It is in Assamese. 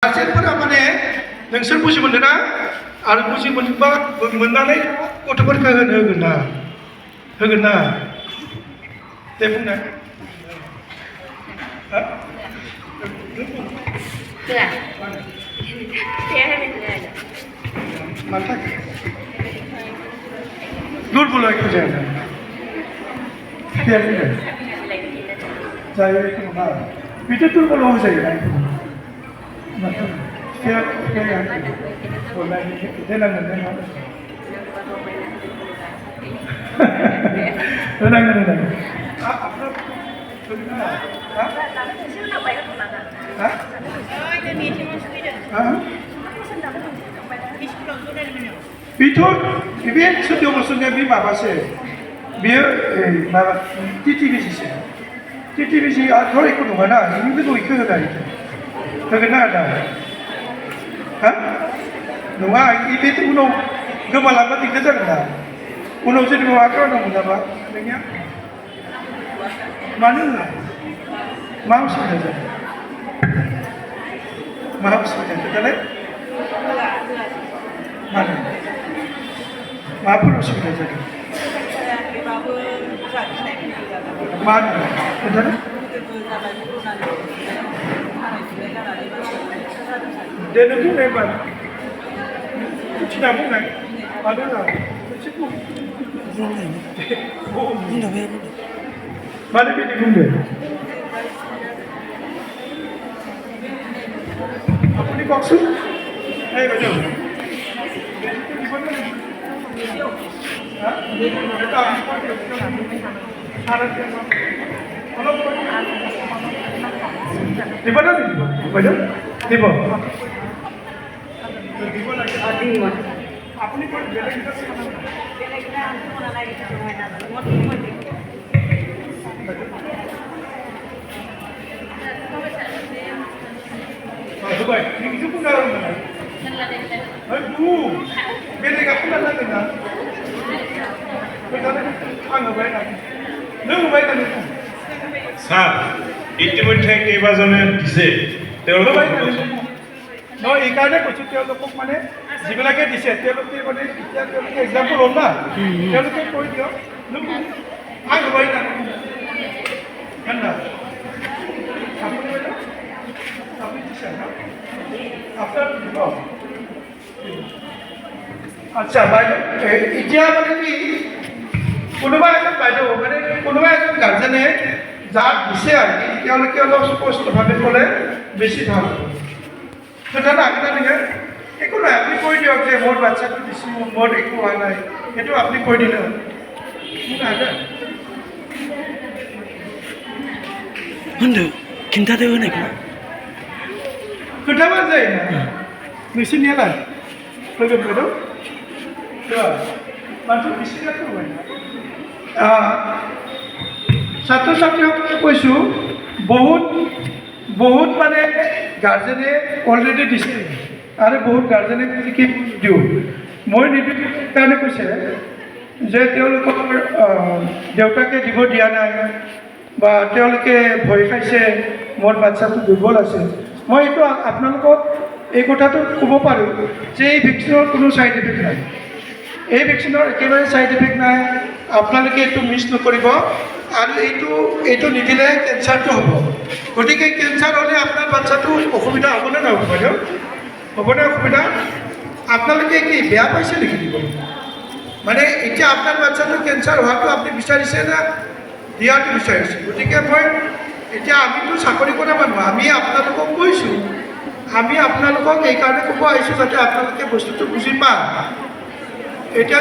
गार्जेनफोरा माने नोंसोर बुजि मोनदों ना आरो बुजि मोनबा मोननानै गथ'फोरखौ होगोन ना दे बुंनाय मानि थाखाय दुर्बल जाया जायो नङा बिदि दुर्बल जायो बेथ' बे सत्य बसुनिया बे माबासो बेयो माबा टिटिभिसिसो टिटिभिसि आथ' एख' नङाना नोंबो इखौ होगोन ना आदा हा नङा बे उनाव गोमालांबा दिग्दार जागोन ना उनाव जुदि माबा खालामनांगौ नामा नोंनिया मानो होआ मा उसुबिदा जादों मा उसुबिदा खोथालाय मानो माबाफोर उसुबिदा जादों मानो खोन्थानो दे नों बुंनाय होनबा थिना बुंनाय मानो होआ एसे बुं मानो बिदि बुंदों আপুনি কওকচোন এই বাইদেউ দিব না বাইদেউ দিব আপুনি Dubai, ini juga nggak ada. Aduh, beda nggak pernah lagi nggak. Kita nggak baik lagi. Nggak baik lagi. Sah, ইতিমধ্যে কেইবাজনে দিছে তেওঁলোকে নহয় এইকাৰণে কৈছোঁ তেওঁলোকক মানে যিবিলাকে দিছে তেওঁলোকে মানে এতিয়া তেওঁলোকে এক্সাম্পল হ'ল না তেওঁলোকে কৈ দিয়ক আগবাঢ়ি না আপনি দিছেন না আপনার আচ্ছা বাইদেউ এতিয়া মানে কি কোনোবা এজন বাইদেউ মানে কোনোবা এজন গাৰ্জেনে যাক দিছে আৰু কি তেওঁলোকে অলপ স্পষ্টভাৱে ক'লে বেছি ভাল হ'ব কথা লাগে না একো নাই আপুনি কৈ দিয়ক যে মোৰ বাচ্চাটো দিছোঁ মোৰ একো হোৱা নাই সেইটো আপুনি কৈ দিলে Untuk kita tahu nak खोन्थाबा जायो ना नोंसोरनियालाय फैगोन बायद' माथो बिसोरनिया फोरमाय ছাত্ৰ ছাত্ৰীসকলে কৈছোঁ বহুত মানে গাৰ্জেনে অলৰেডি দিছে আৰু বহুত গাৰ্জেনে কি দিওঁ মই নিদিওঁ কাৰণে কৈছে যে তেওঁলোকৰ দেউতাকে দিব দিয়া নাই বা তেওঁলোকে ভয় খাইছে মোৰ বাচ্চাটো দুৰ্বল আছে মই এইটো আপোনালোকক এই কথাটো ক'ব পাৰোঁ যে এই ভেকচিনৰ কোনো ছাইড ইফেক্ট নাই এই ভেকচিনৰ একেবাৰে ছাইড ইফেক্ট নাই আপোনালোকে এইটো মিছ নকৰিব আৰু এইটো নিদিলে কেঞ্চাৰটো হ'ব গতিকে কেঞ্চাৰ হ'লে আপোনাৰ বাচ্চাটো অসুবিধা হ'বনে নহ'ব বাইদেউ হ'বনে অসুবিধা আপোনালোকে কি বেয়া পাইছে নেকি দিব মানে এতিয়া আপোনাৰ বাচ্চাটো কেঞ্চাৰ হোৱাটো আপুনি বিচাৰিছে না দিয়াটো বিচাৰিছে গতিকে মই এতিয়া আমিতো চাকৰি কৰা মানুহ আমি আপোনালোকক কৈছোঁ আমি আপোনালোকক এইকাৰণে ক'ব আহিছোঁ যাতে আপোনালোকে বস্তুটো বুজি পায় এতিয়া